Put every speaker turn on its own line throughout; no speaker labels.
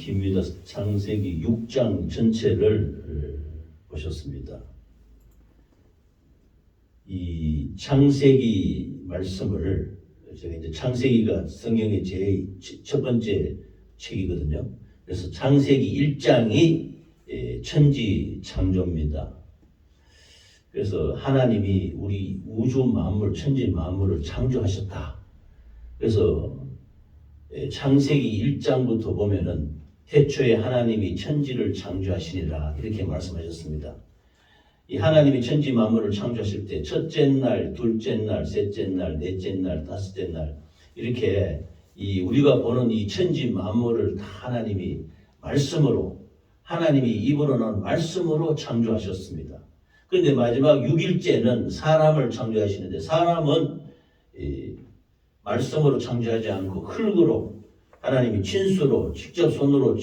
깁니다. 창세기 6장 전체를 보셨습니다. 이 창세기 말씀을 제가 이제 창세기가 성경의 제일 첫 번째 책이거든요. 그래서 창세기 1장이 천지 창조입니다. 그래서 하나님이 우리 우주 만물, 천지 만물을 창조하셨다. 그래서 창세기 1장부터 보면은 태초에 하나님이 천지를 창조하시니라 이렇게 말씀하셨습니다. 이 하나님이 천지 만물을 창조하실 때 첫째 날, 둘째 날, 셋째 날, 넷째 날, 다섯째 날 이렇게 우리가 보는 이 천지 만물을 다 하나님이 말씀으로 하나님이 입으로는 말씀으로 창조하셨습니다. 그런데 마지막 6일째는 사람을 창조하시는데 사람은 말씀으로 창조하지 않고 흙으로 하나님이 친수로 직접 손으로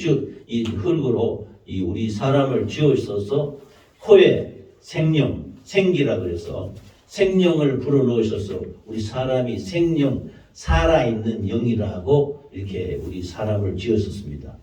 이 흙으로 우리 사람을 지으셔서 코에 생명, 생기라 그래서 생명을 불어넣으셔서 우리 사람이 생명, 살아있는 영이라고 이렇게 우리 사람을 지었었습니다.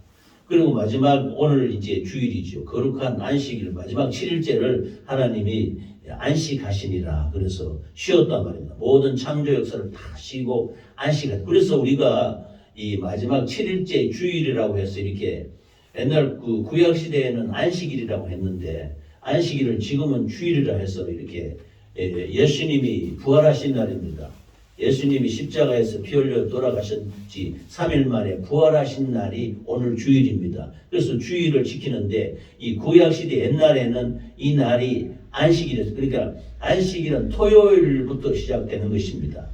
그리고 마지막 오늘 이제 주일이죠. 거룩한 안식일 마지막 7일째를 하나님이 안식하시니라 그래서 쉬었단 말입니다. 모든 창조 역사를 다 쉬고 안식하셨다. 그래서 우리가 이 마지막 7일째 주일이라고 해서 이렇게 옛날 그 구약 시대에는 안식일이라고 했는데 안식일을 지금은 주일이라 해서 이렇게 예수님이 부활하신 날입니다. 예수님이 십자가에서 피 흘려 돌아가신 지 3일 만에 부활하신 날이 오늘 주일입니다. 그래서 주일을 지키는데 이 구약시대 옛날에는 이 날이 안식일이었어요. 그러니까 안식일은 토요일부터 시작되는 것입니다.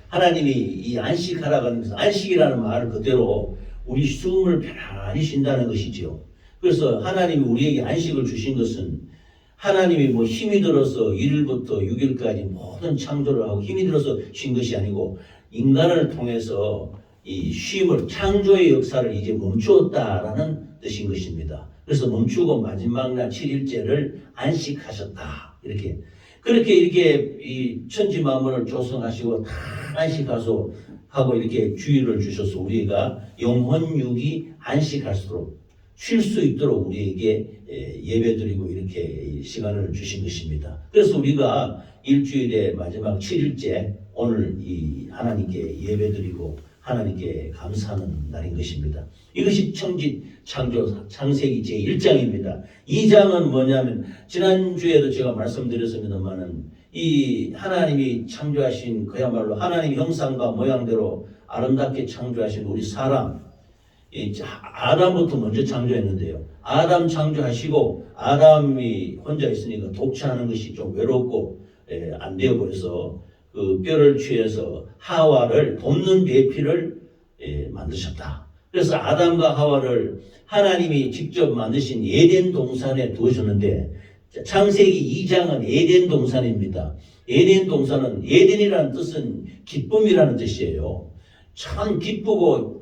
하나님이 이 안식하라고 하는 것은 안식이라는 말을 그대로 우리 숨을 편안히 쉰다는 것이죠. 그래서 하나님이 우리에게 안식을 주신 것은 하나님이 뭐 힘이 들어서 1일부터 6일까지 모든 창조를 하고 힘이 들어서 쉰 것이 아니고 인간을 통해서 이 쉼을 창조의 역사를 이제 멈추었다라는 뜻인 것입니다. 그래서 멈추고 마지막 날 7일째를 안식하셨다. 그렇게 이 천지 만물을 조성하시고 다 안식하소 하고 이렇게 주의를 주셔서 우리가 영혼육이 안식할수록 쉴 수 있도록 우리에게 예배드리고 이렇게 시간을 주신 것입니다. 그래서 우리가 일주일의 마지막 7일째 오늘 이 하나님께 예배드리고 하나님께 감사하는 날인 것입니다. 이것이 천지 창조 창세기 제1장입니다. 2장은 뭐냐면 지난주에도 제가 말씀드렸습니다만은 이 하나님이 창조하신 그야말로 하나님 형상과 모양대로 아름답게 창조하신 우리 사람 아담부터 먼저 창조했는데요. 아담 창조하시고 아담이 혼자 있으니까 독차하는 것이 좀 외롭고 안 되어 버려서 그 뼈를 취해서 하와를 돕는 배필을 만드셨다. 그래서 아담과 하와를 하나님이 직접 만드신 에덴 동산에 두셨는데 창세기 2장은 에덴 동산입니다. 에덴 동산은 에덴이라는 뜻은 기쁨이라는 뜻이에요. 참 기쁘고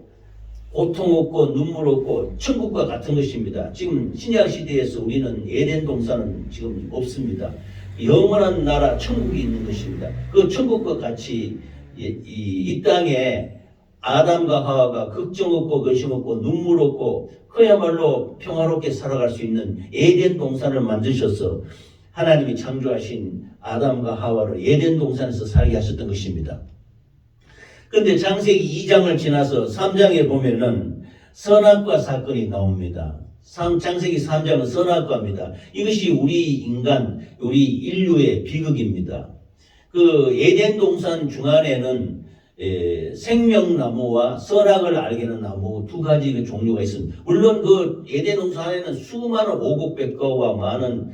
고통 없고 눈물 없고 천국과 같은 것입니다. 지금 신약 시대에서 우리는 에덴 동산은 지금 없습니다. 영원한 나라 천국이 있는 것입니다. 그 천국과 같이 이 땅에 아담과 하와가 걱정 없고 근심 없고 눈물 없고 그야말로 평화롭게 살아갈 수 있는 에덴 동산을 만드셔서 하나님이 창조하신 아담과 하와를 에덴 동산에서 살게 하셨던 것입니다. 그런데 창세기 2장을 지나서 3장에 보면은 선악과 사건이 나옵니다. 창세기 3장은 선악과입니다. 이것이 우리 인간, 우리 인류의 비극입니다. 그 에덴 동산 중간에는 생명나무와 선악을 알게 하는 나무 두 가지 종류가 있습니다. 물론 그 에덴 동산에는 수많은 오곡백과와 많은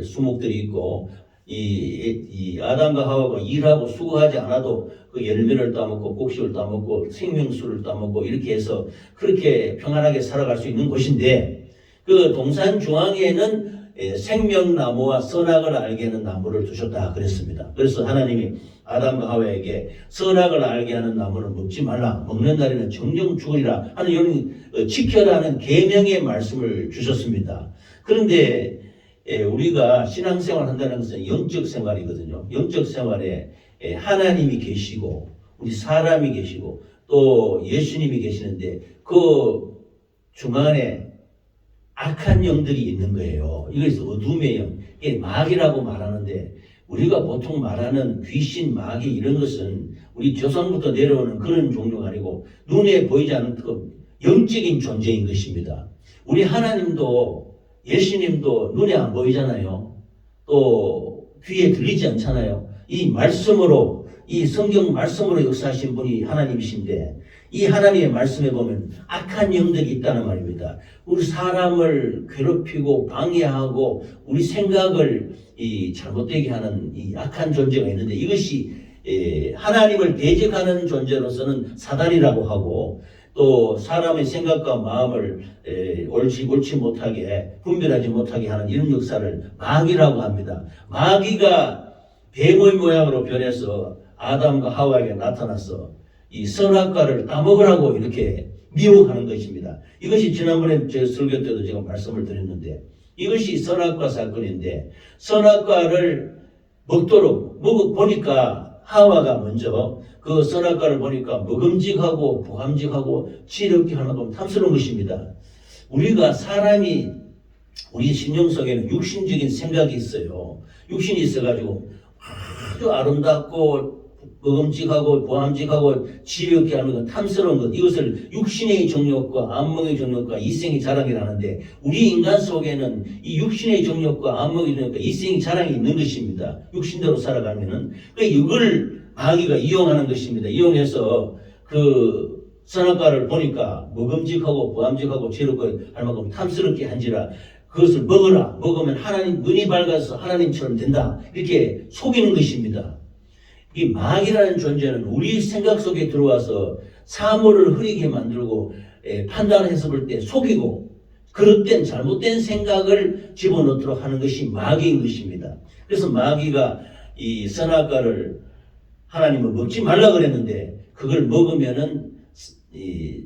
수목들이 있고 이 아담과 하와가 일하고 수고하지 않아도 그 열매를 따먹고 곡식을 따먹고 생명수를 따먹고 이렇게 해서 그렇게 평안하게 살아갈 수 있는 곳인데 그 동산 중앙에는 생명나무와 선악을 알게 하는 나무를 두셨다 그랬습니다. 그래서 하나님이 아담과 하와에게 선악을 알게 하는 나무는 먹지 말라, 먹는 날에는 정령 죽으리라 하는 이런 지켜라는 계명의 말씀을 주셨습니다. 그런데 우리가 신앙생활 한다는 것은 영적 생활이거든요. 영적 생활에 하나님이 계시고 우리 사람이 계시고 또 예수님이 계시는데 그 중간에 악한 영들이 있는 거예요. 이것이 어둠의 영, 이게 마귀라고 말하는데 우리가 보통 말하는 귀신, 마귀 이런 것은 우리 조상부터 내려오는 그런 종류가 아니고 눈에 보이지 않는 그 영적인 존재인 것입니다. 우리 하나님도 예수님도 눈에 안 보이잖아요. 또 귀에 들리지 않잖아요. 이 말씀으로, 이 성경 말씀으로 역사하신 분이 하나님이신데 이 하나님의 말씀에 보면 악한 영들이 있다는 말입니다. 우리 사람을 괴롭히고 방해하고 우리 생각을 잘못되게 하는 이 악한 존재가 있는데 이것이 하나님을 대적하는 존재로서는 사단이라고 하고 또 사람의 생각과 마음을 옳지 못하게 분별하지 못하게 하는 이런 역사를 마귀라고 합니다. 마귀가 뱀의 모양으로 변해서 아담과 하와에게 나타나서 이 선악과를 따먹으라고 이렇게 미혹하는 것입니다. 이것이 지난번에 제 설교 때도 제가 말씀을 드렸는데 이것이 선악과 사건인데 선악과를 먹도록 보니까 하와가 먼저 그 선악과를 보니까 먹음직하고 부함직하고 지혜롭게 하나도 탐스러운 것입니다. 우리가 사람이 우리 신령 속에는 육신적인 생각이 있어요. 육신이 있어가지고 아주 아름답고 먹음직하고 부함직하고 지혜롭게 하는 건 탐스러운 것, 이것을 육신의 정욕과 안목의 정욕과 이생의 자랑이라는데 우리 인간 속에는 이 육신의 정욕과 안목의 정욕과 이생의 자랑이 있는 것입니다. 육신대로 살아가면은 이걸 마귀가 이용하는 것입니다. 이용해서 그 선악과를 보니까 먹음직하고 부함직하고 지혜롭고 할 만큼 탐스럽게 한지라 그것을 먹으라. 먹으면 하나님 눈이 밝아서 하나님처럼 된다. 이렇게 속이는 것입니다. 이 마귀라는 존재는 우리 생각 속에 들어와서 사물을 흐리게 만들고 판단해서 볼 때 속이고 그릇된 잘못된 생각을 집어넣도록 하는 것이 마귀인 것입니다. 그래서 마귀가 이 선악과를 하나님은 먹지 말라 그랬는데 그걸 먹으면은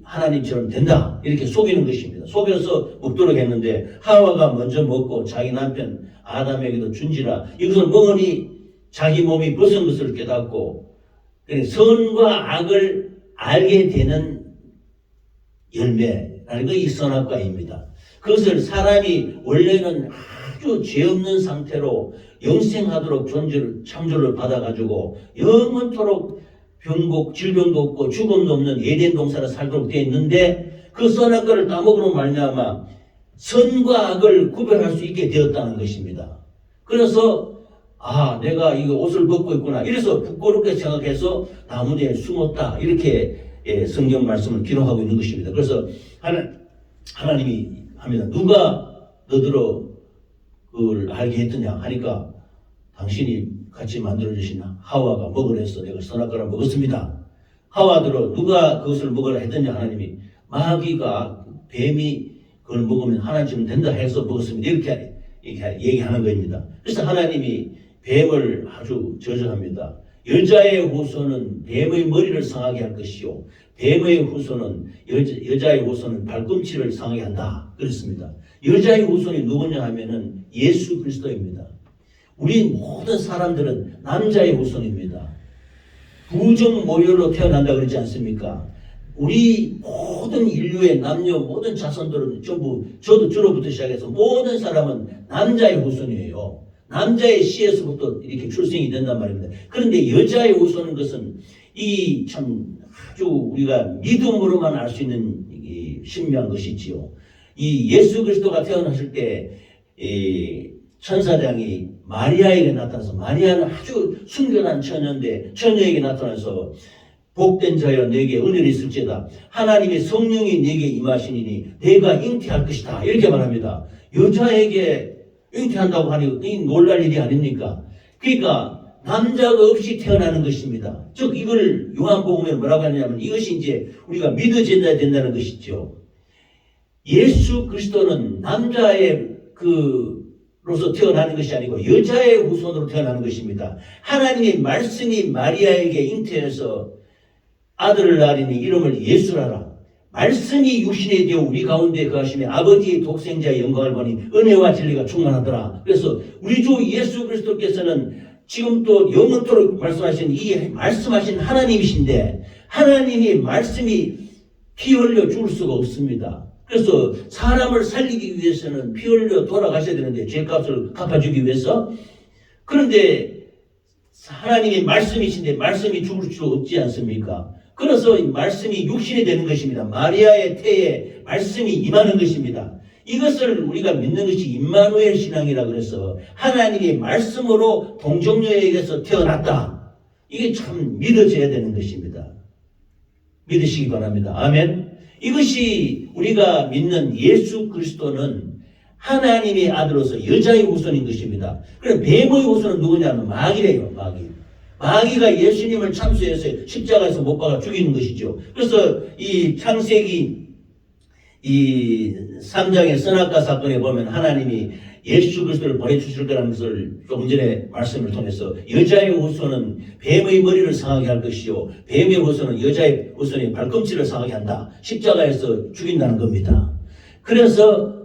하나님처럼 된다 이렇게 속이는 것입니다. 속여서 먹도록 했는데 하와가 먼저 먹고 자기 남편 아담에게도 준지라 이것을 먹으니 자기 몸이 벗은 것을 깨닫고 선과 악을 알게 되는 열매라는 게 이 선악과입니다. 그것을 사람이 원래는 아주 죄 없는 상태로 영생하도록 창조를 받아가지고 영원토록 질병도 없고 죽음도 없는 에덴 동산에 살도록 되어 있는데 그 선악과를 따먹으로 말미암아 선과 악을 구별할 수 있게 되었다는 것입니다. 그래서 내가 이거 옷을 벗고 있구나. 이래서 부끄럽게 생각해서 나무에 숨었다. 이렇게 성경 말씀을 기록하고 있는 것입니다. 그래서 하나님이 합니다. 누가 너더러 그걸 알게 했더냐 하니까 당신이 같이 만들어주신 하와가 먹으래서 내가 선악과를 먹었습니다. 하와더러 누가 그것을 먹으라 했더냐 하나님이 마귀가 뱀이 그걸 먹으면 하나님처럼 된다 해서 먹었습니다. 이렇게 얘기하는 겁니다. 그래서 하나님이 뱀을 아주 저주합니다. 여자의 후손은 뱀의 머리를 상하게 할 것이요 뱀의 후손은 여자의 후손은 발꿈치를 상하게 한다 그랬습니다. 여자의 후손이 누구냐 하면은 예수 그리스도입니다. 우리 모든 사람들은 남자의 후손입니다. 부정 모혈로 태어난다 그러지 않습니까? 우리 모든 인류의 남녀 모든 자손들은 전부 저로부터 시작해서 모든 사람은 남자의 후손이에요. 남자의 씨에서부터 이렇게 출생이 된단 말입니다. 그런데 여자의 후손인 것은 이 참 아주 우리가 믿음으로만 알 수 있는 신비한 것이지요. 이 예수 그리스도가 태어났을 때 천사장이 마리아에게 나타나서 마리아는 아주 순결한 처녀인데 처녀에게 나타나서 복된 자여 내게 은혜를 있을지어다 하나님의 성령이 내게 임하시니 내가 잉태할 것이다 이렇게 말합니다. 여자에게 잉태한다고 하니 놀랄 일이 아닙니까? 그러니까 남자가 없이 태어나는 것입니다. 즉 이걸 요한복음에 뭐라고 하냐면 이것이 이제 우리가 믿어져야 된다는 것이죠. 예수 그리스도는 남자의 로서 태어나는 것이 아니고 여자의 후손으로 태어나는 것입니다. 하나님의 말씀이 마리아에게 잉태해서 아들을 낳으니 이름을 예수라라. 말씀이 육신이 되어 우리 가운데 거하시며 아버지의 독생자의 영광을 보니 은혜와 진리가 충만하더라. 그래서 우리 주 예수 그리스도께서는 지금 또 영원토록 말씀하신 하나님이신데 하나님의 말씀이 피 흘려 죽을 수가 없습니다. 그래서 사람을 살리기 위해서는 피 흘려 돌아가셔야 되는데 죄값을 갚아주기 위해서. 그런데 하나님의 말씀이신데 말씀이 죽을 수 없지 않습니까? 그래서 이 말씀이 육신이 되는 것입니다. 마리아의 태에 말씀이 임하는 것입니다. 이것을 우리가 믿는 것이 임마누엘 신앙이라 그래서 하나님의 말씀으로 동정녀에게서 태어났다. 이게 참 믿어져야 되는 것입니다. 믿으시기 바랍니다. 아멘. 이것이 우리가 믿는 예수 그리스도는 하나님의 아들로서 여자의 후손인 것입니다. 그럼 뱀의 후손은 누구냐면 마귀래요. 마귀가 예수님을 참수해서 십자가에서 못 박아 죽이는 것이죠. 그래서 이 창세기 이 3장의 선악과 사건에 보면 하나님이 예수 그리스도를 보내주실 거라는 것을 조금 전에 말씀을 통해서 여자의 후손은 뱀의 머리를 상하게 할 것이요 뱀의 후손은 여자의 후손의 발꿈치를 상하게 한다. 십자가에서 죽인다는 겁니다. 그래서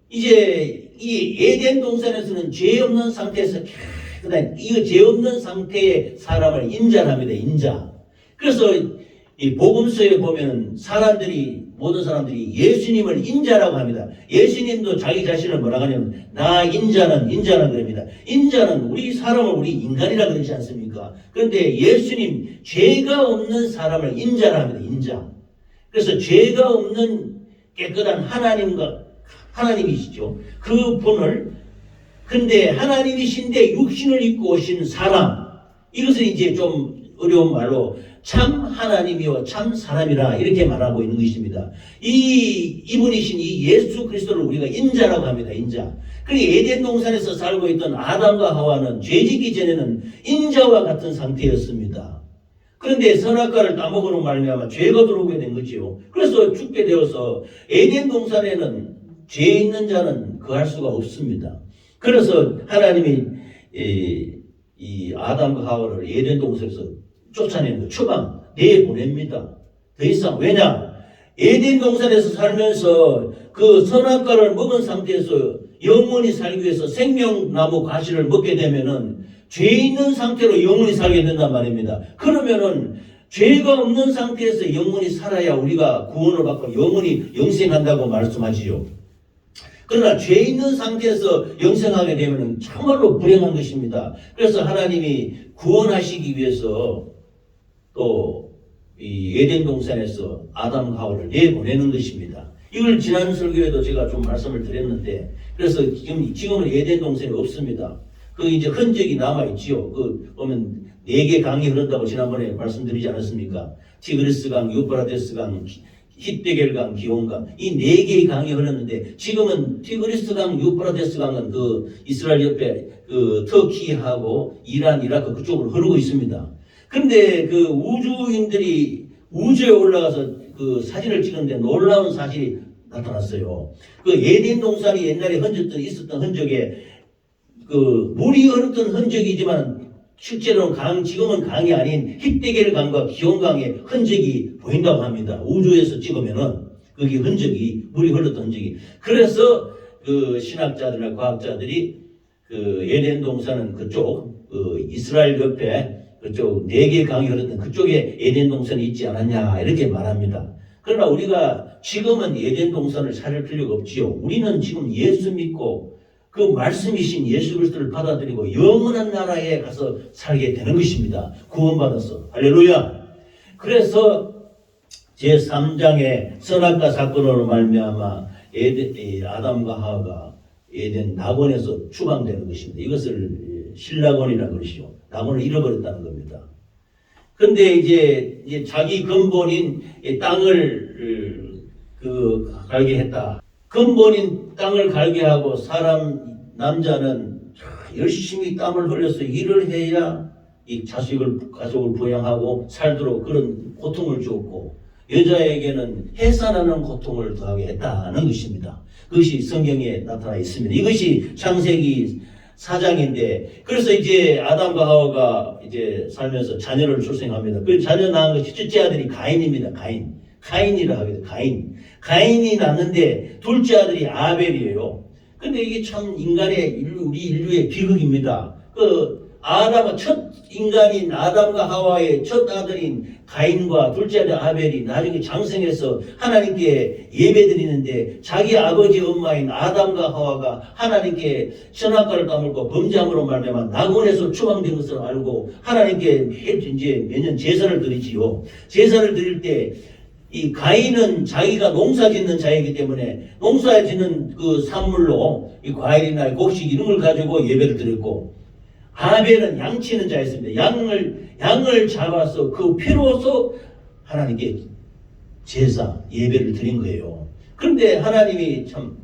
이제 이 에덴 동산에서는 죄 없는 상태에서 그다음 이 죄 없는 상태의 사람을 인자를 합니다. 인자. 그래서 이 복음서에 보면 모든 사람들이 예수님을 인자라고 합니다. 예수님도 자기 자신을 뭐라고 하냐면 나 인자는 그럽니다. 인자는 우리 사람을 우리 인간이라 그러지 않습니까? 그런데 예수님 죄가 없는 사람을 인자라 합니다. 인자. 그래서 죄가 없는 깨끗한 하나님이시죠. 그 분을 근데 하나님이신데 육신을 입고 오신 사람 이것은 이제 좀 어려운 말로 참 하나님이요 참 사람이라 이렇게 말하고 있는 것입니다. 이분이신 이 예수 그리스도를 우리가 인자라고 합니다. 인자. 그러니까 에덴 동산에서 살고 있던 아담과 하와는 죄짓기 전에는 인자와 같은 상태였습니다. 그런데 선악과를 따먹으로 말미암아 죄가 들어오게 된 거지요. 그래서 죽게 되어서 에덴 동산에는 죄 있는 자는 거할 수가 없습니다. 그래서 하나님이 이 아담과 하와를 에덴 동산에서 쫓아내는 거, 추방, 내보냅니다. 더 이상, 왜냐? 에덴 동산에서 살면서 그 선악과를 먹은 상태에서 영원히 살기 위해서 생명나무 과실을 먹게 되면은 죄 있는 상태로 영원히 살게 된단 말입니다. 그러면은 죄가 없는 상태에서 영원히 살아야 우리가 구원을 받고 영원히 영생한다고 말씀하지요. 그러나 죄 있는 상태에서 영생하게 되면 참말로 불행한 것입니다. 그래서 하나님이 구원하시기 위해서 또 이 에덴 동산에서 아담과 하와를 내보내는 것입니다. 이걸 지난 설교에도 제가 좀 말씀을 드렸는데 그래서 지금은 에덴 동산이 없습니다. 그 이제 흔적이 남아있지요. 그 보면 4개 강이 흐른다고 지난번에 말씀드리지 않았습니까? 티그리스 강, 유프라테스 강, 힛데겔 강, 기온강 이 4개의 강이 흐르는데 지금은 티그리스 강, 유프라테스 강은 그 이스라엘 옆에 그 터키하고 이란, 이라크 그쪽으로 흐르고 있습니다. 근데 그 우주인들이 우주에 올라가서 그 사진을 찍었는데 놀라운 사실이 나타났어요. 그 에덴 동산이 옛날에 있었던 흔적에 그 물이 흐르던 흔적이지만 실제로는 지금은 강이 아닌 힛데겔 강과 기온강의 흔적이 보인다고 합니다. 우주에서 찍으면은 거기 물이 흘렀던 흔적이. 그래서 그 신학자들이나 과학자들이 그 에덴 동산은 그쪽 이스라엘 옆에 그쪽 4개 강이 흐르던 그쪽에 에덴 동산이 있지 않았냐 이렇게 말합니다. 그러나 우리가 지금은 에덴 동산을 찾을 필요가 없지요. 우리는 지금 예수 믿고 그 말씀이신 예수 그리스도를 받아들이고 영원한 나라에 가서 살게 되는 것입니다. 구원받아서. 할렐루야. 그래서 제3장의 선악과 사건으로 말미암아 아담과 하와가 에덴 낙원에서 추방되는 것입니다. 이것을 신낙원이라고 그러시죠. 낙원을 잃어버렸다는 겁니다. 그런데 이제 자기 근본인 땅을 갈게 했다. 근본인 땅을 갈게 하고 남자는 열심히 땀을 흘려서 일을 해야 이 가족을 부양하고 살도록 그런 고통을 주었고 여자에게는 해산하는 고통을 더하게 했다는 것입니다. 그것이 성경에 나타나 있습니다. 이것이 창세기 4장인데 그래서 이제 아담과 하와가 이제 살면서 자녀를 출생합니다. 그 자녀 낳은 것이 첫째 아들이 가인입니다. 가인이라 하거든요. 가인이 낳는데 둘째 아들이 아벨이에요. 근데 이게 참 우리 인류의 비극입니다. 첫 인간인 아담과 하와의 첫 아들인 가인과 둘째 아들 아벨이 나중에 장성해서 하나님께 예배드리는데 자기 아버지 엄마인 아담과 하와가 하나님께 선악과를 따먹고 범죄함으로 말미암아 낙원에서 추방된 것을 알고 하나님께 이제 매년 제사를 드리지요. 제사를 드릴 때 이 가인은 자기가 농사 짓는 자이기 때문에 농사 짓는 그 산물로 이 과일이나 곡식 이런 걸 가지고 예배를 드렸고, 아벨은 양치는 자였습니다. 양을 잡아서 그 피로서 하나님께 제사 예배를 드린 거예요. 그런데 하나님이 참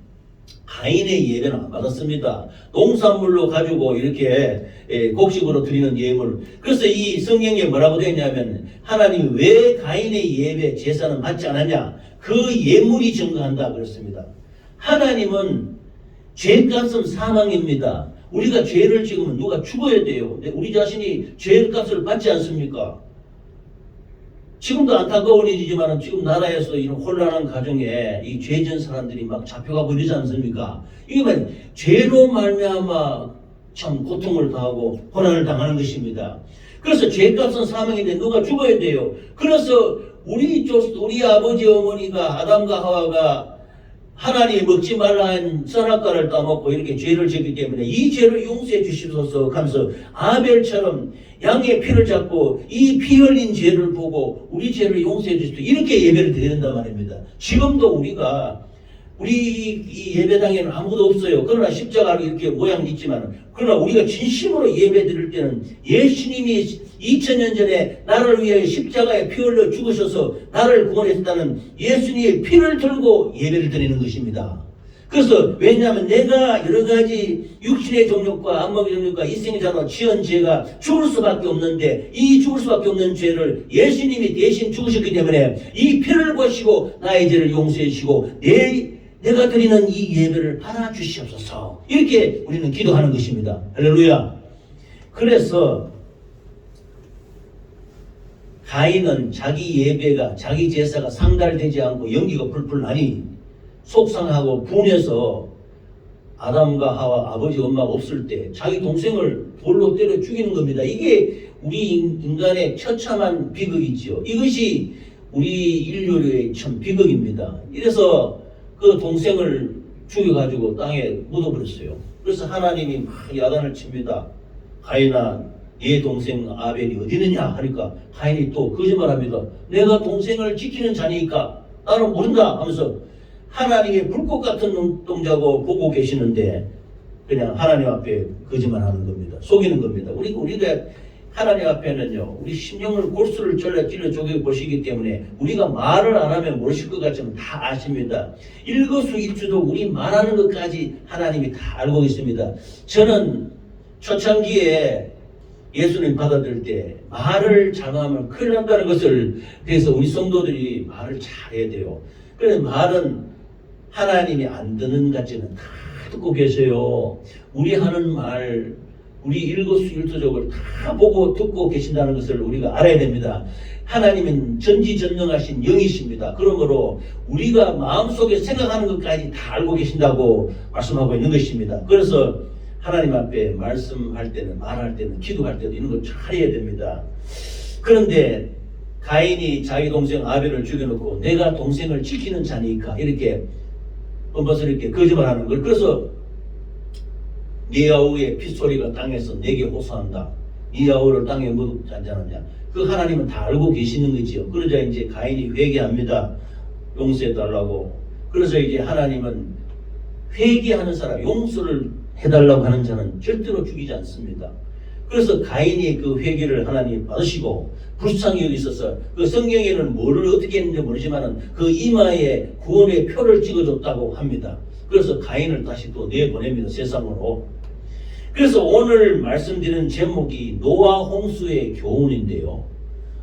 가인의 예배는 안 받았습니다. 농산물로 가지고 이렇게 곡식으로 드리는 예물. 그래서 이 성경에 뭐라고 되어 있냐면 하나님이 왜 가인의 예배 제사는 받지 않았냐, 그 예물이 증거한다 그랬습니다. 하나님은 죄값은 사망입니다. 우리가 죄를 지으면 누가 죽어야 돼요. 근데 우리 자신이 죄값을 받지 않습니까? 지금도 안타까운 일이지만 지금 나라에서 이런 혼란한 가정에 이 죄진 사람들이 막 잡혀가고 이러지 않습니까? 이게 뭐 죄로 말미암아 참 고통을 당하고 고난을 당하는 것입니다. 그래서 죄값은 사망인데 누가 죽어야 돼요. 그래서 우리 아버지 어머니가 아담과 하와가 하나님이 먹지 말라 한 선악과를 따먹고 이렇게 죄를 지었기 때문에 이 죄를 용서해 주시소서 하면서 아벨처럼 양의 피를 잡고 이 피 흘린 죄를 보고 우리 죄를 용서해 주시소, 이렇게 예배를 드린단 말입니다. 지금도 우리 이 예배당에는 아무도 없어요. 그러나 십자가를 이렇게 모양이 있지만, 그러나 우리가 진심으로 예배 드릴 때는 예수님이 2000년 전에 나를 위해 십자가에 피 흘려 죽으셔서 나를 구원했다는 예수님의 피를 들고 예배를 드리는 것입니다. 그래서 왜냐하면 내가 여러 가지 육신의 정욕과 안목의 정욕과 이생자로 지은 죄가 죽을 수밖에 없는데, 이 죽을 수밖에 없는 죄를 예수님이 대신 죽으셨기 때문에 이 피를 보시고 나의 죄를 용서해 주시고 내가 드리는 이 예배를 받아주시옵소서, 이렇게 우리는 기도하는 것입니다. 할렐루야. 그래서 가인은 자기 예배가, 자기 제사가 상달되지 않고 연기가 풀풀 나니 속상하고 분해서 아담과 하와 아버지 엄마가 없을 때 자기 동생을 돌로 때려 죽이는 겁니다. 이게 우리 인간의 처참한 비극이지요. 이것이 우리 인류의 참 비극입니다. 이래서 그 동생을 죽여가지고 땅에 묻어버렸어요. 그래서 하나님이 막 야단을 칩니다. 가인아, 네 동생 아벨이 어디 있느냐 하니까 가인이 또 거짓말합니다. 내가 동생을 지키는 자니까 나는 모른다 하면서 하나님의 불꽃 같은 눈동자고 보고 계시는데 그냥 하나님 앞에 거짓말하는 겁니다. 속이는 겁니다. 우리가 하나님 앞에는요, 우리 심령을 골수를 찔러 쪼개 보시기 때문에 우리가 말을 안 하면 모르실 것 같지만 다 아십니다. 일거수일투족 우리 말하는 것까지 하나님이 다 알고 있습니다. 저는 초창기에 예수님 받아들일 때 말을 잘못하면 큰일 난다는 것을, 그래서 우리 성도들이 말을 잘해야 돼요. 그래서 말은 하나님이 안 듣는 것 같지는 다 듣고 계세요. 우리 하는 말, 우리 일거수일투족을 다 보고 듣고 계신다는 것을 우리가 알아야 됩니다. 하나님은 전지전능하신 영이십니다. 그러므로 우리가 마음속에 생각하는 것까지 다 알고 계신다고 말씀하고 있는 것입니다. 그래서 하나님 앞에 말씀할 때는, 말할 때는, 기도할 때도 이런 걸 잘 해야 됩니다. 그런데 가인이 자기 동생 아벨을 죽여놓고 내가 동생을 지키는 자니까 이렇게 뻔뻔스럽게 거짓말하는 걸, 그래서 네 아우의 핏소리가 땅에서 내게 호소한다. 네 아우를 땅에 묻지 않느냐. 그 하나님은 다 알고 계시는 거지요. 그러자 이제 가인이 회개합니다. 용서해달라고. 그래서 이제 하나님은 회개하는 사람, 용서를 해달라고 하는 자는 절대로 죽이지 않습니다. 그래서 가인이 그 회개를 하나님 받으시고 불쌍히 여기셔서 그 성경에는 뭐를 어떻게 했는지 모르지만 그 이마에 구원의 표를 찍어줬다고 합니다. 그래서 가인을 다시 또 내보냅니다, 세상으로. 그래서 오늘 말씀드리는 제목이 노아 홍수의 교훈인데요.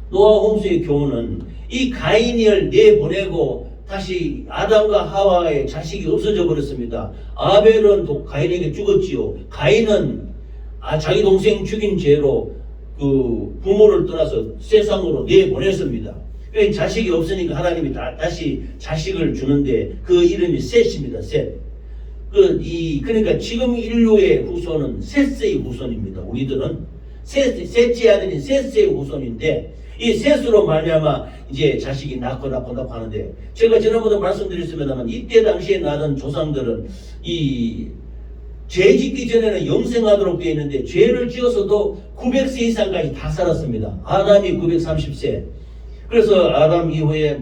노아 홍수의 교훈은 이 가인을 내보내고 다시 아담과 하와의 자식이 없어져 버렸습니다. 아벨은 가인에게 죽었지요. 가인은 자기 동생 죽인 죄로 그 부모를 떠나서 세상으로 내보냈습니다. 자식이 없으니까 하나님이 다시 자식을 주는데 그 이름이 셋입니다. 셋. 그러니까 지금 인류의 후손은 셋의 후손입니다. 우리들은 셋째 아들인 셋의 후손인데, 이 셋으로 말미암아 이제 자식이 낳고 하는데, 제가 지난번에 말씀드렸습니다만 이때 당시에 낳은 조상들은 이 죄 짓기 전에는 영생하도록 되어 있는데 죄를 지어서도 900세 이상까지 다 살았습니다. 아담이 930세. 그래서 아담 이후에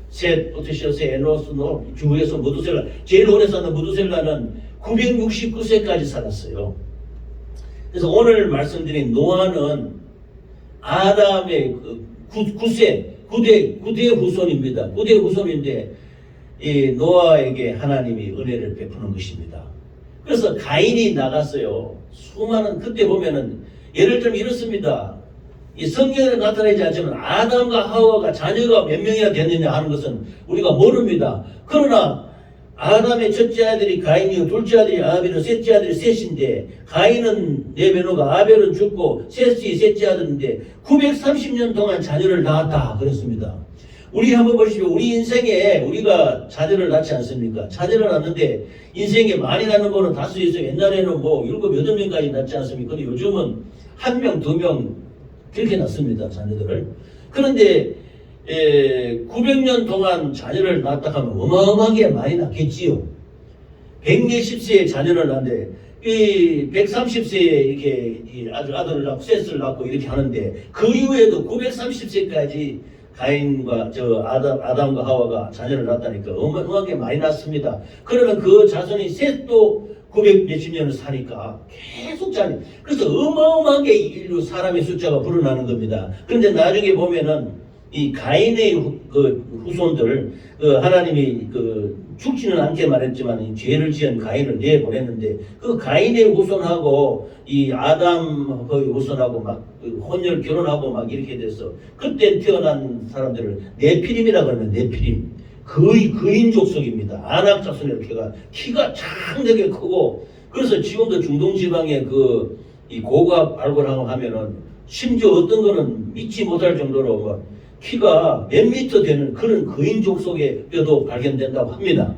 셋, 오트시어스, 에노스, 주에서 무두셀라, 제일 오래 사는 무두셀라는 969세까지 살았어요. 그래서 오늘 말씀드린 노아는 아담의 9대 후손입니다. 9대 후손인데 이 노아에게 하나님이 은혜를 베푸는 것입니다. 그래서 가인이 나갔어요. 수많은, 그때 보면은 예를 들면 이렇습니다. 이 성경에 나타나지 않지만 아담과 하와가 자녀가 몇 명이나 됐느냐 하는 것은 우리가 모릅니다. 그러나 아담의 첫째 아들이 가인이요, 둘째 아들이 아벨이요, 셋째 아들이 셋인데, 가인은 내베노가, 아벨은 죽고 셋이 셋째 아들인데 930년 동안 자녀를 낳았다 그랬습니다. 우리 한번 보시죠. 우리 인생에 우리가 자녀를 낳지 않습니까? 자녀를 낳는데 인생에 많이 낳는 거는 다수 있어요. 옛날에는 7, 8명까지 낳지 않습니까? 근데 요즘은 1명, 2명 그렇게 낳습니다. 자녀들을. 그런데 900년 동안 자녀를 낳았다 하면 어마어마하게 많이 낳겠지요. 100몇십세에 자녀를 낳는데 이 130세에 이렇게 아들을 낳고 셋을 낳고 이렇게 하는데, 그 이후에도 930세까지 가인과 아담과 하와가 자녀를 낳았다니까 어마어마하게 많이 낳습니다. 그러면 그 자손이 셋도 900 몇십 년을 사니까 계속 자녀. 그래서 어마어마하게 인류 사람의 숫자가 불어나는 겁니다. 그런데 나중에 보면은 이 가인의 후손들, 하나님이 죽지는 않게 말했지만 죄를 지은 가인을 내보냈는데, 그 가인의 후손하고 이 아담의 후손하고 막 혼혈 결혼하고 막 이렇게 돼서 그때 태어난 사람들을 네피림이라 그러면 네피림, 거인 족속입니다. 아낙 자손의 키가 장되게 크고, 그래서 지금도 중동 지방에 이 고가 발굴하고 하면은 심지어 어떤 거는 믿지 못할 정도로 키가 몇 미터 되는 그런 거인 족속의 뼈도 발견된다고 합니다.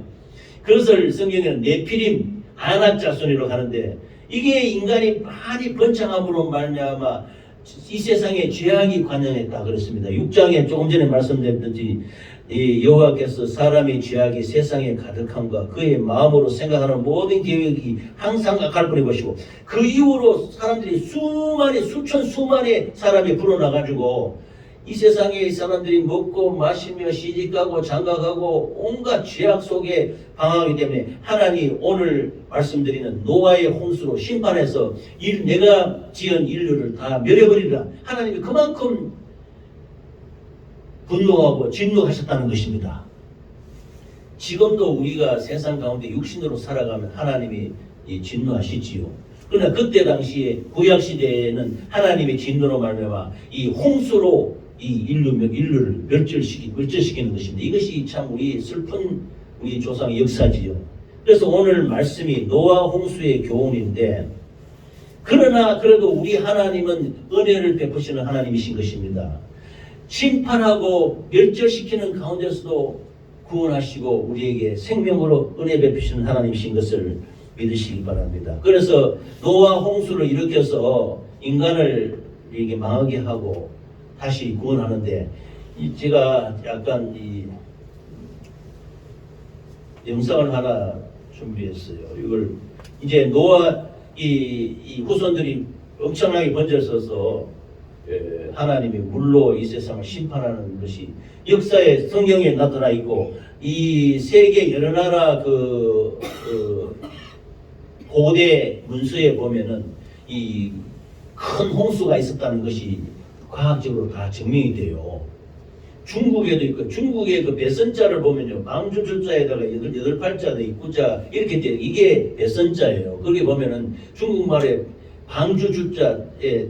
그것을 성경에는 네피림, 아낙 자손이라고 하는데, 이게 인간이 많이 번창함으로 말미암아 이 세상에 죄악이 관영했다 그랬습니다. 6장에 조금 전에 말씀드렸듯이 이 여호와께서 사람의 죄악이 세상에 가득함과 그의 마음으로 생각하는 모든 계획이 항상 악할 뿐이 것이고, 그 이후로 사람들이 수천수만의 사람이 불어나가지고 이 세상에 이 사람들이 먹고 마시며 시집가고 장가가고 온갖 죄악 속에 방황하기 때문에 하나님이 오늘 말씀드리는 노아의 홍수로 심판해서 내가 지은 인류를 다 멸해버리라. 하나님이 그만큼 분노하고 진노하셨다는 것입니다. 지금도 우리가 세상 가운데 육신으로 살아가면 하나님이 진노하시지요. 그러나 그때 당시에 구약시대에는 하나님의 진노로 말미암아 이 홍수로 이 인류를 멸절시키는 것입니다. 이것이 참 슬픈 우리 조상의 역사지요. 그래서 오늘 말씀이 노아 홍수의 교훈인데, 그러나 그래도 우리 하나님은 은혜를 베푸시는 하나님이신 것입니다. 심판하고 멸절시키는 가운데서도 구원하시고 우리에게 생명으로 은혜 베푸시는 하나님이신 것을 믿으시기 바랍니다. 그래서 노아 홍수를 일으켜서 인간을 이게 망하게 하고 다시 구원하는데, 제가 약간 영상을 하나 준비했어요. 이걸 이제 노아 이 후손들이 엄청나게 번져서서 하나님이 물로 이 세상을 심판하는 것이 역사의 성경에 나타나 있고, 이 세계 여러 나라 고대 문서에 보면은 이 큰 홍수가 있었다는 것이 과학적으로 다 증명이 돼요. 중국에도 있고, 중국의 그 배선자를 보면요, 방주줄자에다가 8팔자, 9자 이렇게 돼. 이게 배선자예요. 거기 보면은 중국말에 방주줄자에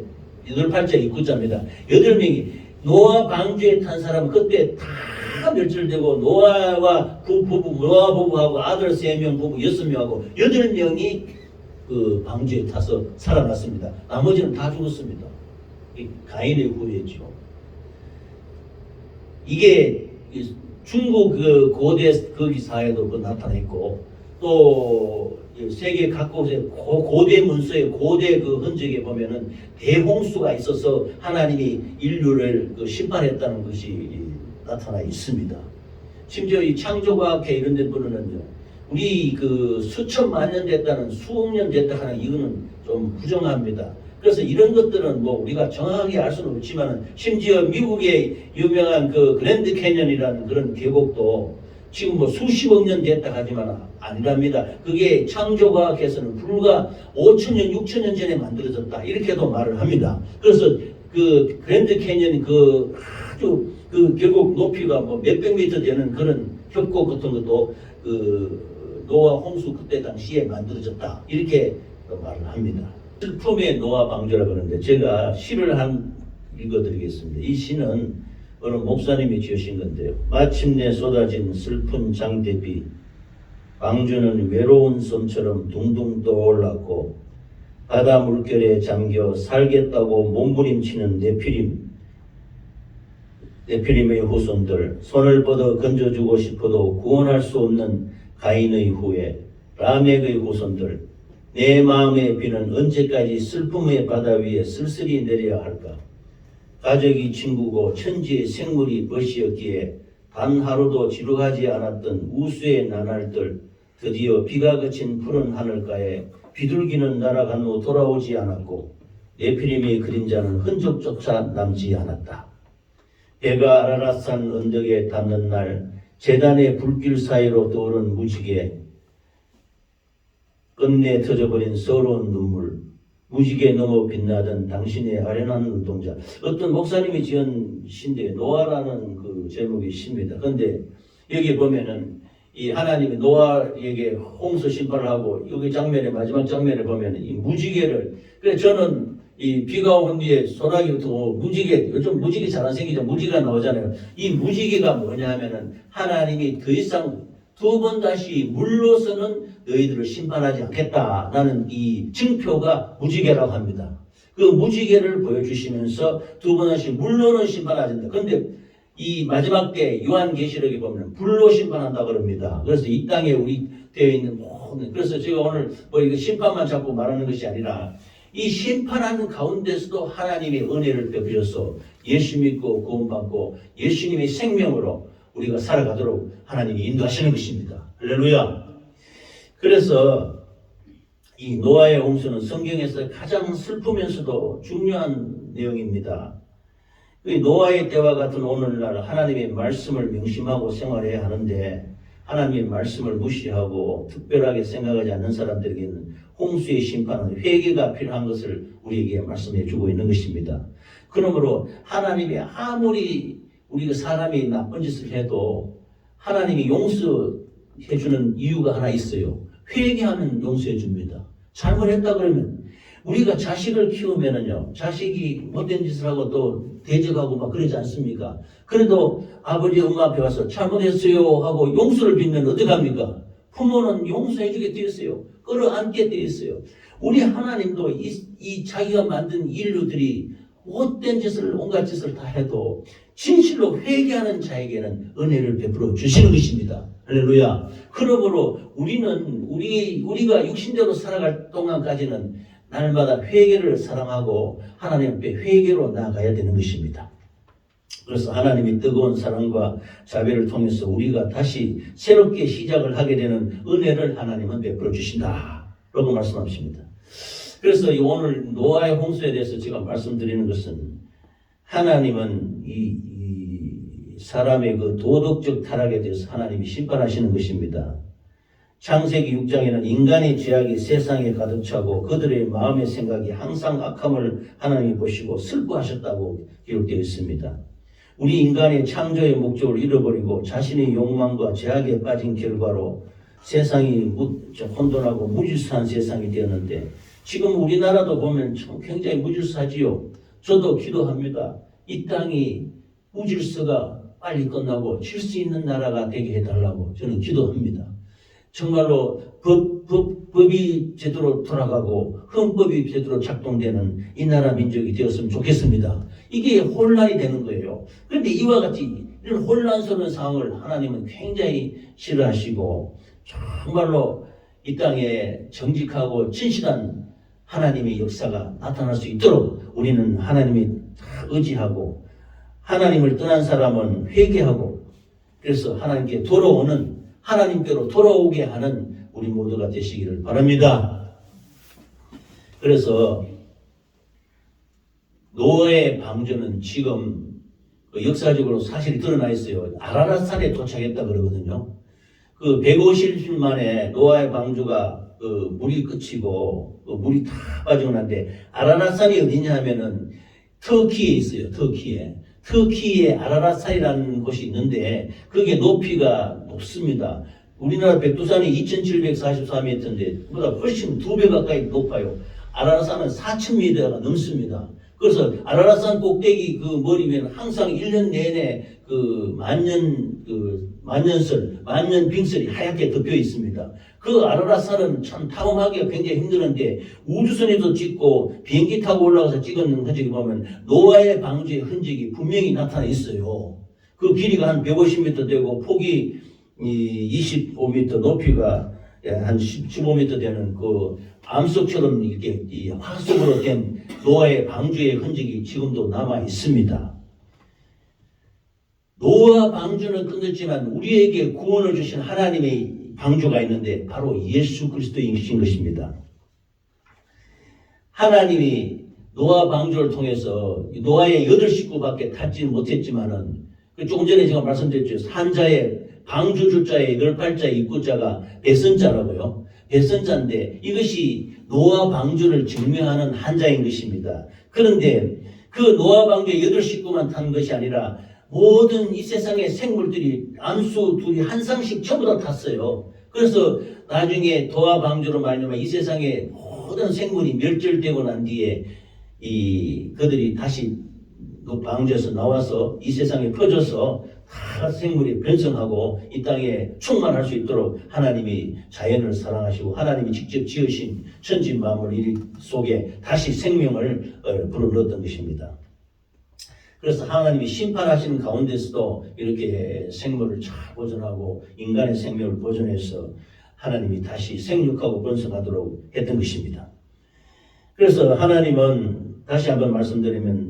8팔자, 9자입니다. 8명이 노아 방주에 탄 사람은 그때 다 멸절되고, 노아 부부하고 아들 3명, 부부 6명하고 8명이 그 방주에 타서 살아났습니다. 나머지는 다 죽었습니다. 가인의 후예죠. 이게 중국 고대 거기사에도 나타나 있고, 또 세계 각국의 고대 문서의 고대 그 흔적에 보면은 대홍수가 있어서 하나님이 인류를 심판했다는 것이 나타나 있습니다. 심지어 이 창조과학회 이런 데 보면은요, 우리 수천만 년 됐다는 수억 년 됐다 하는 이거는 좀 부정합니다. 그래서 이런 것들은 뭐 우리가 정확하게 알 수는 없지만은 심지어 미국의 유명한 그랜드 캐년이라는 그런 계곡도 지금 뭐 수십억 년 됐다 하지만 아니랍니다. 그게 창조과학에서는 불과 5천년, 6천년 전에 만들어졌다. 이렇게도 말을 합니다. 그래서 그랜드 캐년 아주 결국 높이가 뭐 몇백 미터 되는 그런 협곡 같은 것도 노아 홍수 그때 당시에 만들어졌다. 이렇게 말을 합니다. 슬픔의 노아 방주라고 하는데 제가 시를 읽어드리겠습니다. 이 시는 어느 목사님이 지으신 건데요. 마침내 쏟아진 슬픈 장대비, 방주는 외로운 섬처럼 둥둥 떠올랐고 바다 물결에 잠겨 살겠다고 몸부림치는 네피림의 후손들, 손을 뻗어 건져주고 싶어도 구원할 수 없는 가인의 후예, 라멕의 후손들, 내 마음의 비는 언제까지 슬픔의 바다 위에 쓸쓸히 내려야 할까? 가족이 친구고 천지의 생물이 벗이었기에 단 하루도 지루하지 않았던 우수의 나날들, 드디어 비가 그친 푸른 하늘가에 비둘기는 날아간 후 돌아오지 않았고 네피림의 그림자는 흔적조차 남지 않았다. 배가 아라랏산 언덕에 닿는 날 제단의 불길 사이로 떠오른 무지개, 끝내 터져버린 서러운 눈물, 무지개 넘어 빛나던 당신의 아련한 눈동자. 어떤 목사님이 지은 시인데 노아라는 그 제목의 시입니다. 그런데 여기 보면은 이 하나님이 노아에게 홍수 심판을 하고 여기 장면에 마지막 장면에 보면은 이 무지개를, 그래 저는 이 비가 온 뒤에 소나기부터 무지개, 요즘 무지개 잘 안 생기죠. 무지개가 나오잖아요. 이 무지개가 뭐냐 하면은 하나님이 더 이상 두 번 다시 물로서는 너희들을 심판하지 않겠다라는 이 증표가 무지개라고 합니다. 그 무지개를 보여주시면서 두 번 다시 물로는 심판하지 않는다. 그런데 이 마지막 때 요한계시록에 보면 불로 심판한다 그럽니다. 그래서 이 땅에 우리 되어 있는 모든, 그래서 제가 오늘 뭐 이거 심판만 자꾸 말하는 것이 아니라 이 심판하는 가운데서도 하나님의 은혜를 베푸셔서 예수 믿고 구원받고 예수님의 생명으로 우리가 살아가도록 하나님이 인도하시는 것입니다. 할렐루야. 그래서 이 노아의 홍수는 성경에서 가장 슬프면서도 중요한 내용입니다. 노아의 때와 같은 오늘날 하나님의 말씀을 명심하고 생활해야 하는데 하나님의 말씀을 무시하고 특별하게 생각하지 않는 사람들에게는 홍수의 심판은 회개가 필요한 것을 우리에게 말씀해 주고 있는 것입니다. 그러므로 하나님이 아무리 우리가 사람이 나쁜 짓을 해도 하나님이 용서해 주는 이유가 하나 있어요. 회개하면 용서해 줍니다. 잘못했다 그러면 우리가 자식을 키우면은요, 자식이 못된 짓을 하고 또 대적하고 막 그러지 않습니까? 그래도 아버지 엄마 앞에 와서 잘못했어요 하고 용서를 빌면 어떡합니까? 부모는 용서해 주게 되어 있어요. 끌어안게 되어 있어요. 우리 하나님도 이 자기가 만든 인류들이 못된 짓을, 온갖 짓을 다 해도 진실로 회개하는 자에게는 은혜를 베풀어 주시는 것입니다. 할렐루야. 그러므로 우리가 육신대로 살아갈 동안까지는 날마다 회개를 사랑하고 하나님 앞에 회개로 나아가야 되는 것입니다. 그래서 하나님이 뜨거운 사랑과 자비를 통해서 우리가 다시 새롭게 시작을 하게 되는 은혜를 하나님은 베풀어 주신다 라고 말씀하십니다. 그래서 오늘 노아의 홍수에 대해서 제가 말씀드리는 것은 하나님은 이 사람의 그 도덕적 타락에 대해서 하나님이 심판하시는 것입니다. 창세기 6장에는 인간의 죄악이 세상에 가득 차고 그들의 마음의 생각이 항상 악함을 하나님이 보시고 슬퍼하셨다고 기록되어 있습니다. 우리 인간의 창조의 목적을 잃어버리고 자신의 욕망과 죄악에 빠진 결과로 세상이 혼돈하고 무질서한 세상이 되었는데 지금 우리나라도 보면 참 굉장히 무질서하지요. 저도 기도합니다. 이 땅이 무질서가 빨리 끝나고 질서 있는 나라가 되게 해달라고 저는 기도합니다. 정말로 법이 제대로 돌아가고 헌법이 제대로 작동되는 이 나라 민족이 되었으면 좋겠습니다. 이게 혼란이 되는 거예요. 그런데 이와 같이 이런 혼란스러운 상황을 하나님은 굉장히 싫어하시고 정말로 이 땅에 정직하고 진실한 하나님의 역사가 나타날 수 있도록 우리는 하나님이 의지하고 하나님을 떠난 사람은 회개하고 그래서 하나님께 돌아오는 하나님께로 돌아오게 하는 우리 모두가 되시기를 바랍니다. 그래서 노아의 방주는 지금 역사적으로 사실이 드러나 있어요. 아라랏산에 도착했다 그러거든요. 그 150일 만에 노아의 방주가 물이 그치고 물이 다 빠지고 난데 아라랏산이 어디냐 하면은 터키에 있어요. 터키에 아라랏산이라는 곳이 있는데 그게 높이가 높습니다. 우리나라 백두산이 2744m인데 그보다 훨씬 2배 가까이 높아요. 아라랏산은 4000m가 넘습니다. 그래서 아라랏산 꼭대기 그 머리 위에는 항상 1년 내내 그 만년 빙설이 하얗게 덮여 있습니다. 그 아라랏산은 참 탐험하기가 굉장히 힘드는데 우주선에도 찍고 비행기 타고 올라가서 찍었는 흔적이 보면 노아의 방주의 흔적이 분명히 나타나 있어요. 그 길이가 한 150m 되고 폭이 25m, 높이가 한 15m 되는 그 암석처럼 이렇게 이 화석으로 된 노아의 방주의 흔적이 지금도 남아 있습니다. 노아 방주는 끝났지만 우리에게 구원을 주신 하나님의 방주가 있는데 바로 예수 그리스도이신 것입니다. 하나님이 노아 방주를 통해서 노아의 8식구밖에 탔지는 못했지만은 조금 전에 제가 말씀드렸죠. 산자의 방주 주자의 18자의 입구자가 베선자라고요. 베선자인데 이것이 노아 방주를 증명하는 한자인 것입니다. 그런데 그 노아 방주의 8식구만 탄 것이 아니라 모든 이 세상의 생물들이 암수 둘이 한 쌍씩 전부 다 탔어요. 그래서 나중에 노아 방주로 말미암아 이 세상의 모든 생물이 멸절되고 난 뒤에 그들이 다시 그 방주에서 나와서 이 세상에 퍼져서 다 생물이 변성하고 이 땅에 충만할 수 있도록 하나님이 자연을 사랑하시고 하나님이 직접 지으신 천지 만물 일 속에 다시 생명을 불어넣었던 것입니다. 그래서 하나님이 심판하시는 가운데서도 이렇게 생물을 잘 보존하고 인간의 생명을 보존해서 하나님이 다시 생육하고 번성하도록 했던 것입니다. 그래서 하나님은 다시 한번 말씀드리면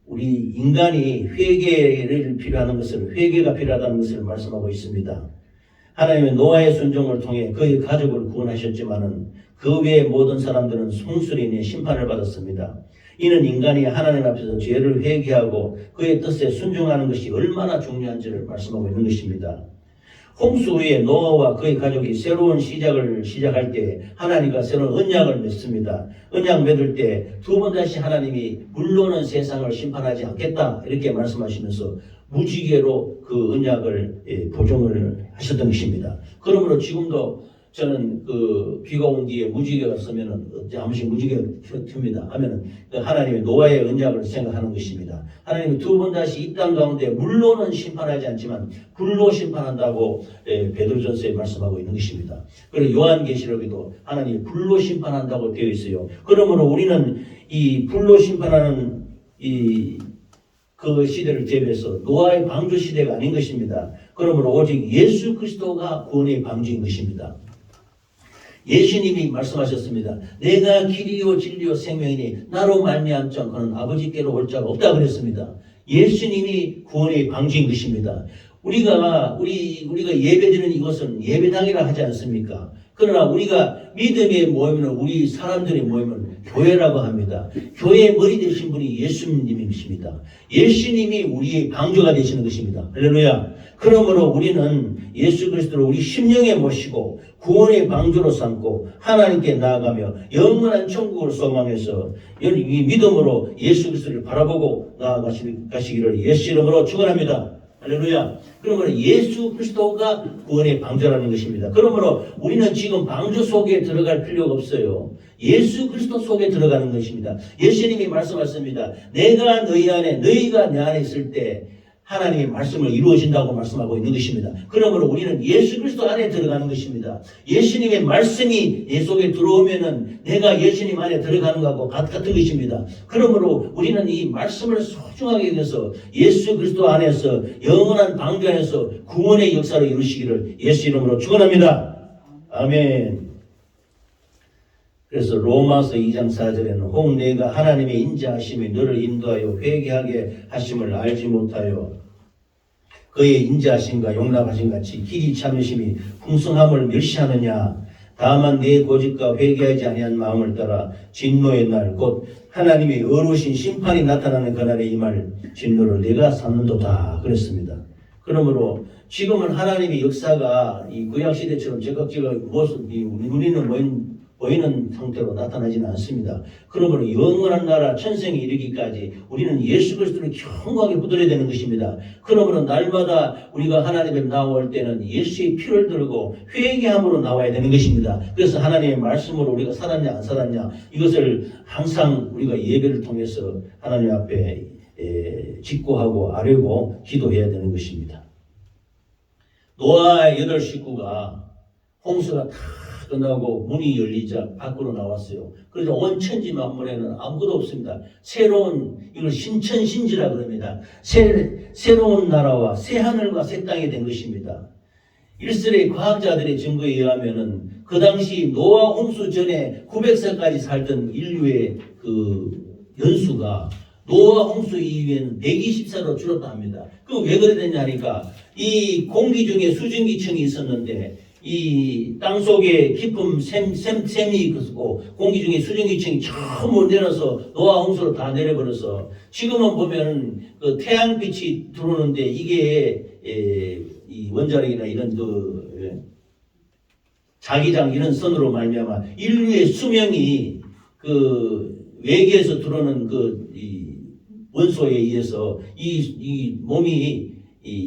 우리 인간이 회개가 필요하다는 것을 말씀하고 있습니다. 하나님은 노아의 순종을 통해 그의 가족을 구원하셨지만은 그 외의 모든 사람들은 송수로 인해 심판을 받았습니다. 이는 인간이 하나님 앞에서 죄를 회개하고 그의 뜻에 순종하는 것이 얼마나 중요한지를 말씀하고 있는 것입니다. 홍수 후에 노아와 그의 가족이 새로운 시작을 시작할 때 하나님과 새로운 언약을 맺습니다. 언약 맺을 때 두 번 다시 하나님이 물로는 세상을 심판하지 않겠다 이렇게 말씀하시면서 무지개로 그 언약을 보증을 하셨던 것입니다. 그러므로 지금도 저는 그 비가 온 뒤에 무지개가 서면은 한 번씩 무지개가 틉니다. 하면은 그 하나님의 노아의 언약을 생각하는 것입니다. 하나님이 두 번 다시 이 땅 가운데 물로는 심판하지 않지만 불로 심판한다고 베드로전서에 말씀하고 있는 것입니다. 그리고 요한계시록에도 하나님이 불로 심판한다고 되어 있어요. 그러므로 우리는 이 불로 심판하는 그 시대를 대비해서 노아의 방주 시대가 아닌 것입니다. 그러므로 오직 예수 그리스도가 구원의 방주인 것입니다. 예수님이 말씀하셨습니다. 내가 길이요 진리요 생명이니 나로 말미암자 그는 아버지께로 올 자가 없다 그랬습니다. 예수님이 구원의 방주인 것입니다. 우리가 예배드리는 이것은 예배당이라 하지 않습니까? 그러나 우리가 믿음의 모임은 우리 사람들의 모임은 교회라고 합니다. 교회의 머리 되신 분이 예수님이십니다. 예수님이 우리의 방주가 되시는 것입니다. 할렐루야. 그러므로 우리는 예수 그리스도를 우리 심령에 모시고 구원의 방주로 삼고 하나님께 나아가며 영원한 천국을 소망해서 이 믿음으로 예수 그리스도를 바라보고 나아가시기를 예수 이름으로 축원합니다. 할렐루야. 그러므로 예수 그리스도가 구원의 방주라는 것입니다. 그러므로 우리는 지금 방주 속에 들어갈 필요가 없어요. 예수 그리스도 속에 들어가는 것입니다. 예수님이 말씀하셨습니다. 내가 너희 안에 너희가 내 안에 있을 때 하나님의 말씀을 이루어진다고 말씀하고 있는 것입니다. 그러므로 우리는 예수 그리스도 안에 들어가는 것입니다. 예수님의 말씀이 내 속에 들어오면은 내가 예수님 안에 들어가는 것하고 같은 것입니다. 그러므로 우리는 이 말씀을 소중하게 여겨서 예수 그리스도 안에서 영원한 방주 안에서 구원의 역사를 이루시기를 예수 이름으로 축원합니다. 아멘. 그래서 로마서 2장 4절에는 혹 내가 하나님의 인자하심이 너를 인도하여 회개하게 하심을 알지 못하여 그의 인자하심과 용납하심 같이 길이 참으심이 풍성함을 멸시하느냐. 다만 내 고집과 회개하지 아니한 마음을 따라 진노의 날 곧 하나님의 의로우신 심판이 나타나는 그날에 임할 진노를 내가 삼는도다 그랬습니다. 그러므로 지금은 하나님의 역사가 이 구약시대처럼 제각제각 모습이 우리는 보이는 상태로 나타나지는 않습니다. 그러므로 영원한 나라 천생에 이르기까지 우리는 예수 그리스도를 견고하게 붙들어야 되는 것입니다. 그러므로 날마다 우리가 하나님 앞에 나올 때는 예수의 피를 들고 회개함으로 나와야 되는 것입니다. 그래서 하나님의 말씀으로 우리가 살았냐 안 살았냐 이것을 항상 우리가 예배를 통해서 하나님 앞에 직고하고 아뢰고 기도해야 되는 것입니다. 노아의 8 식구가 홍수가 다 끝나고 문이 열리자 밖으로 나왔어요. 그래서 온 천지 만물에는 아무것도 없습니다. 새로운 이걸 신천신지라 그럽니다. 새로운 나라와 새 하늘과 새 땅이 된 것입니다. 일설의 과학자들의 증거에 의하면은 그 당시 노아 홍수 전에 900세까지 살던 인류의 그 연수가 노아 홍수 이후에는 120세로 줄었다 합니다. 그 왜 그래 됐냐 하니까 이 공기 중에 수증기층이 있었는데 이 땅속에 깊은 샘이 있고 공기 중에 수증기층이 전부 내려서 노아 홍수로 다 내려버려서 지금은 보면 그 태양빛이 들어오는데 이게 이 원자력이나 이런 그 자기장 이런 선으로 말미암아 인류의 수명이 그 외계에서 들어오는 이 원소에 의해서 이 몸이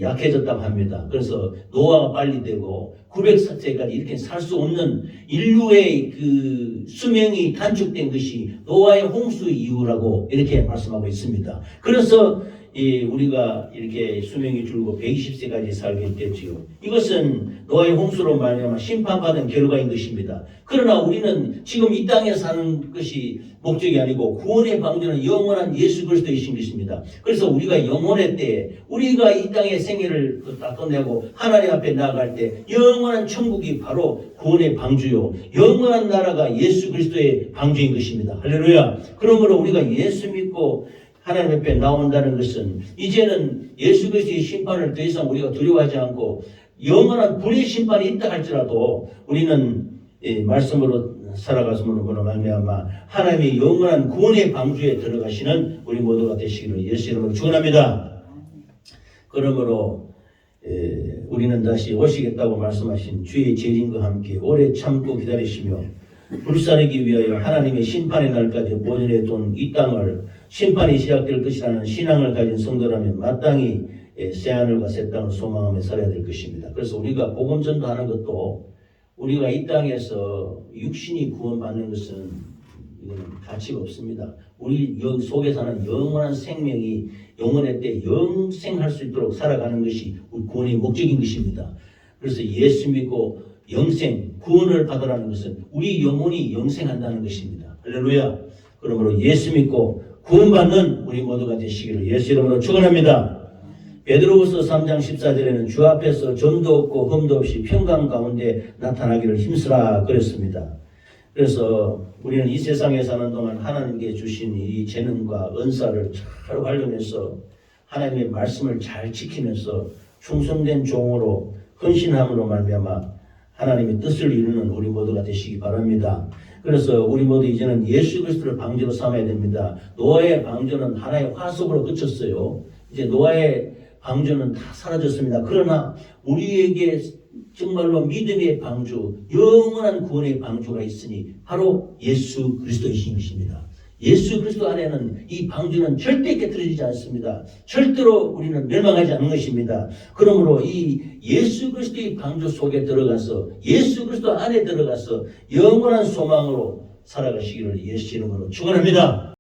약해졌다고 합니다. 그래서 노화가 빨리 되고 900세까지 이렇게 살 수 없는 인류의 그 수명이 단축된 것이 노아의 홍수 이후라고 이렇게 말씀하고 있습니다. 그래서 우리가 이렇게 수명이 줄고 120세까지 살게 됐지요. 이것은 노아의 홍수로 말미암아 심판받은 결과인 것입니다. 그러나 우리는 지금 이 땅에 사는 것이 목적이 아니고 구원의 방주는 영원한 예수 그리스도이신 것입니다. 그래서 우리가 영혼의 때에 우리가 이 땅의 생애를 다 끝내고 하나님 앞에 나아갈 때 영원한 천국이 바로 구원의 방주요 영원한 나라가 예수 그리스도의 방주인 것입니다. 할렐루야. 그러므로 우리가 예수 믿고 하나님 앞에 나온다는 것은 이제는 예수 그리스도의 심판을 더 이상 우리가 두려워하지 않고 영원한 불의 심판이 있다 할지라도 우리는 말씀으로 살아갔음으로 말미암아 하나님의 영원한 구원의 방주에 들어가시는 우리 모두가 되시기를 예수 이름으로 축원합니다. 그러므로 우리는 다시 오시겠다고 말씀하신 주의 재림과 함께 오래 참고 기다리시며 불사르기 위하여 하나님의 심판의 날까지 모전해 둔 이 땅을 심판이 시작될 것이라는 신앙을 가진 성도라면 마땅히 새하늘과 새 땅을 소망하며 살아야 될 것입니다. 그래서 우리가 복음 전도하는 것도 우리가 이 땅에서 육신이 구원받는 것은 이거는 가치가 없습니다. 우리 속에 사는 영원한 생명이 영원의 때 영생할 수 있도록 살아가는 것이 우리 구원의 목적인 것입니다. 그래서 예수 믿고 영생, 구원을 받으라는 것은 우리 영혼이 영생한다는 것입니다. 할렐루야. 그러므로 예수 믿고 구원받는 우리 모두가 되시기를 예수 이름으로 축원합니다. 베드로후서 3장 14절에는 주 앞에서 점도 없고 흠도 없이 평강 가운데 나타나기를 힘쓰라 그랬습니다. 그래서 우리는 이 세상에 사는 동안 하나님께 주신 이 재능과 은사를 잘 활용해서 하나님의 말씀을 잘 지키면서 충성된 종으로 헌신함으로 말미암아 하나님의 뜻을 이루는 우리 모두가 되시기 바랍니다. 그래서 우리 모두 이제는 예수 그리스도를 방주로 삼아야 됩니다. 노아의 방주는 하나의 화석으로 그쳤어요. 이제 노아의 방주는 다 사라졌습니다. 그러나 우리에게 정말로 믿음의 방주, 영원한 구원의 방주가 있으니 바로 예수 그리스도이신 것입니다. 예수 그리스도 안에는 이 방주는 절대 깨트려지지 않습니다. 절대로 우리는 멸망하지 않는 것입니다. 그러므로 이 예수 그리스도의 방주 속에 들어가서 예수 그리스도 안에 들어가서 영원한 소망으로 살아가시기를 예수 이름으로 축원합니다.